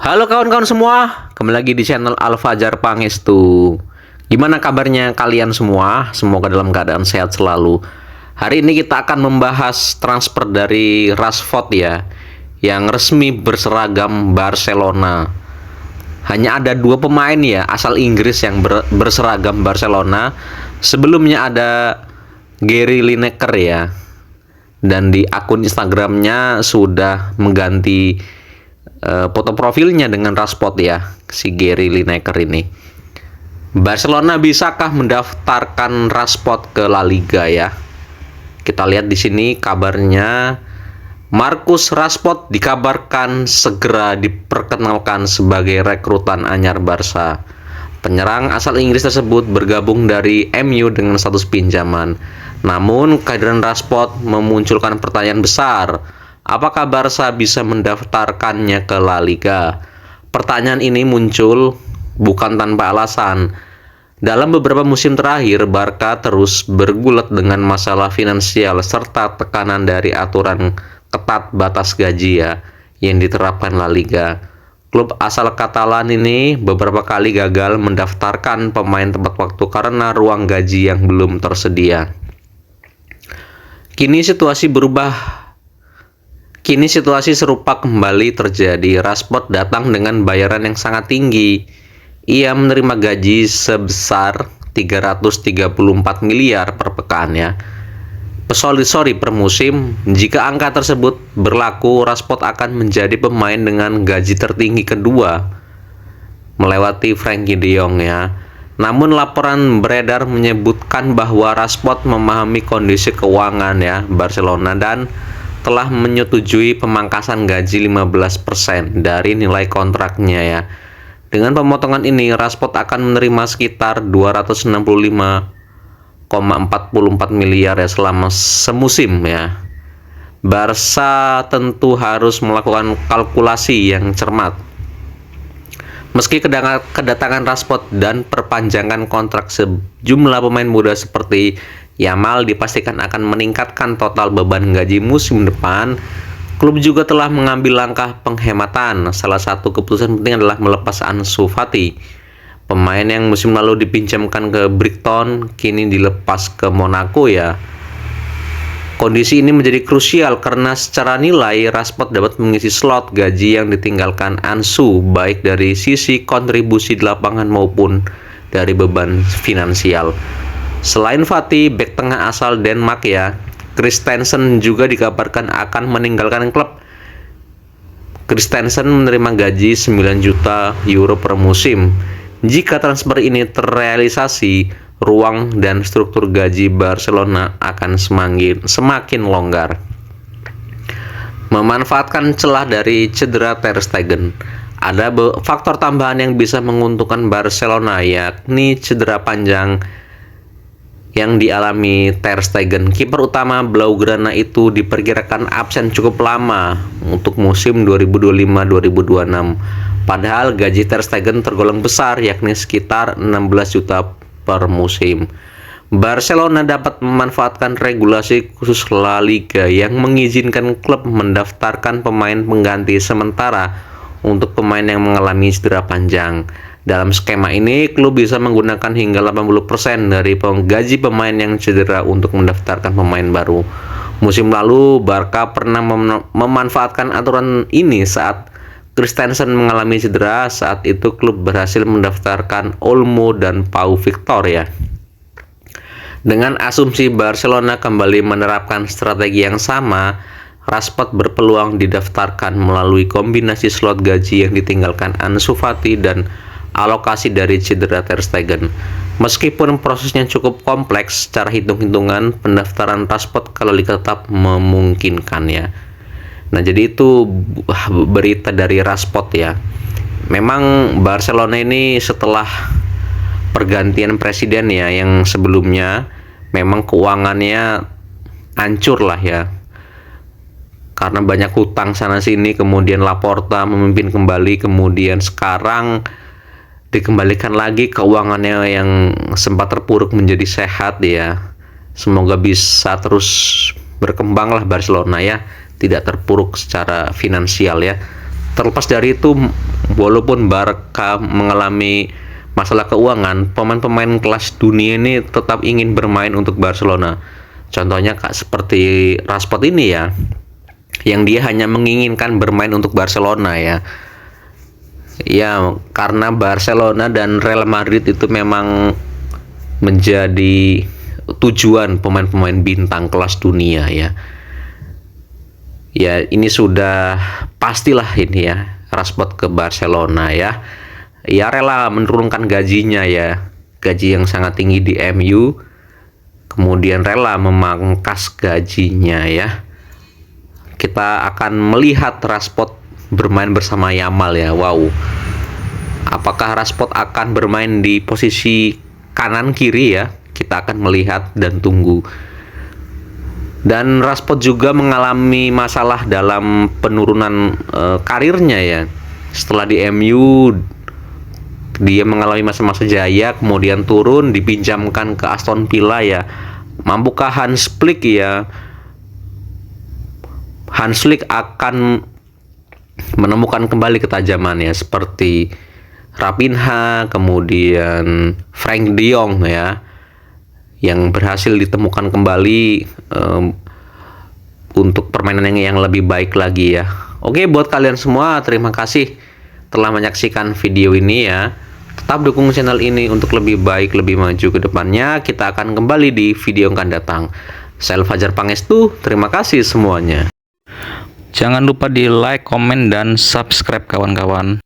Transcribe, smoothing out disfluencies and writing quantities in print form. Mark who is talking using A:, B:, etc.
A: Halo kawan-kawan semua, kembali lagi di channel Al-Fajar Pangestu. Gimana kabarnya kalian semua? Semoga dalam keadaan sehat selalu. Hari ini kita akan membahas transfer dari Rashford ya, yang resmi berseragam Barcelona. Hanya ada dua pemain ya, asal Inggris yang berseragam Barcelona. Sebelumnya ada Gary Lineker ya, dan di akun Instagramnya sudah mengganti foto profilnya dengan Rashford ya, si Gary Lineker ini. Barcelona bisakah mendaftarkan Rashford ke La Liga ya? Kita lihat di sini kabarnya Marcus Rashford dikabarkan segera diperkenalkan sebagai rekrutan anyar Barca. Penyerang asal Inggris tersebut bergabung dari MU dengan status pinjaman. Namun kehadiran Rashford memunculkan pertanyaan besar. Apakah Barca bisa mendaftarkannya ke La Liga? Pertanyaan ini muncul bukan tanpa alasan. Dalam beberapa musim terakhir, Barca terus bergulat dengan masalah finansial serta tekanan dari aturan ketat batas gaji ya yang diterapkan La Liga. Klub asal Katalan ini beberapa kali gagal mendaftarkan pemain tepat waktu karena ruang gaji yang belum tersedia. Kini situasi serupa kembali terjadi. Rashford datang dengan bayaran yang sangat tinggi. Ia menerima gaji sebesar 334 miliar per pekan ya. Per musim. Jika angka tersebut berlaku, Rashford akan menjadi pemain dengan gaji tertinggi kedua, melewati Frenkie de Jong ya. Namun laporan beredar menyebutkan bahwa Rashford memahami kondisi keuangan ya Barcelona dan telah menyetujui pemangkasan gaji 15% dari nilai kontraknya ya. Dengan pemotongan ini, Rashford akan menerima sekitar 265,44 miliar ya selama semusim ya. Barca tentu harus melakukan kalkulasi yang cermat. Meski kedatangan Rashford dan perpanjangan kontrak sejumlah pemain muda seperti Yamal dipastikan akan meningkatkan total beban gaji musim depan, klub juga telah mengambil langkah penghematan. Salah satu keputusan penting adalah melepas Ansu Fati. Pemain yang musim lalu dipinjamkan ke Brighton kini dilepas ke Monaco ya. Kondisi ini menjadi krusial karena secara nilai Rashford dapat mengisi slot gaji yang ditinggalkan Ansu, baik dari sisi kontribusi di lapangan maupun dari beban finansial. Selain Fati, bek tengah asal Denmark ya, Christensen juga dikabarkan akan meninggalkan klub. Christensen menerima gaji 9 juta euro per musim. Jika transfer ini terrealisasi, ruang dan struktur gaji Barcelona akan semakin longgar. Memanfaatkan celah dari cedera Ter Stegen. Ada faktor tambahan yang bisa menguntungkan Barcelona, yakni cedera panjang yang dialami Ter Stegen. Kiper utama Blaugrana itu diperkirakan absen cukup lama untuk musim 2025-2026. Padahal gaji Ter Stegen tergolong besar, yakni sekitar 16 juta per musim. Barcelona dapat memanfaatkan regulasi khusus La Liga yang mengizinkan klub mendaftarkan pemain pengganti sementara untuk pemain yang mengalami cedera panjang. Dalam skema ini, klub bisa menggunakan hingga 80% dari gaji pemain yang cedera untuk mendaftarkan pemain baru. Musim lalu, Barca pernah memanfaatkan aturan ini saat Christensen mengalami cedera. Saat itu, klub berhasil mendaftarkan Olmo dan Pau Victor ya. Dengan asumsi Barcelona kembali menerapkan strategi yang sama, Rashford berpeluang didaftarkan melalui kombinasi slot gaji yang ditinggalkan Ansu Fati dan alokasi dari cedera Ter Stegen. Meskipun prosesnya cukup kompleks, secara hitung-hitungan pendaftaran Rashford kalau tetap memungkinkan ya. Nah, jadi itu berita dari Rashford ya. Memang Barcelona ini setelah pergantian presiden ya, yang sebelumnya memang keuangannya hancur lah ya. Karena banyak hutang sana sini, kemudian Laporta memimpin kembali, kemudian sekarang dikembalikan lagi keuangannya yang sempat terpuruk menjadi sehat ya. Semoga bisa terus berkembang lah Barcelona ya, tidak terpuruk secara finansial ya. Terlepas dari itu, Walaupun Barca mengalami masalah keuangan, pemain-pemain kelas dunia ini tetap ingin bermain untuk Barcelona. Contohnya seperti Rashford ini ya, yang dia hanya menginginkan bermain untuk Barcelona ya. Ya, karena Barcelona dan Real Madrid itu memang menjadi tujuan pemain-pemain bintang kelas dunia ya. Ya, ini sudah pastilah ini ya, Rashford ke Barcelona ya. Ya rela menurunkan gajinya ya, gaji yang sangat tinggi di MU, kemudian rela memangkas gajinya ya. Kita akan melihat Rashford bermain bersama Yamal ya. Wow, apakah Rashford akan bermain di posisi kanan kiri ya? Kita akan melihat dan tunggu. Dan Rashford juga mengalami masalah dalam penurunan karirnya ya. Setelah di MU dia mengalami masa-masa jaya, kemudian turun, dipinjamkan ke Aston Villa ya. Mampukah Hans Flick ya? Hans Flick akan menemukan kembali ketajamannya seperti Raphinha, kemudian Frank De Jong ya, yang berhasil ditemukan kembali untuk permainan yang lebih baik lagi ya. Oke, buat kalian semua, terima kasih telah menyaksikan video ini ya. Tetap dukung channel ini untuk lebih baik, lebih maju ke depannya. Kita akan kembali di video yang akan datang. Saya Fajar Pangestu, terima kasih semuanya.
B: Jangan lupa di like, komen, dan subscribe kawan-kawan.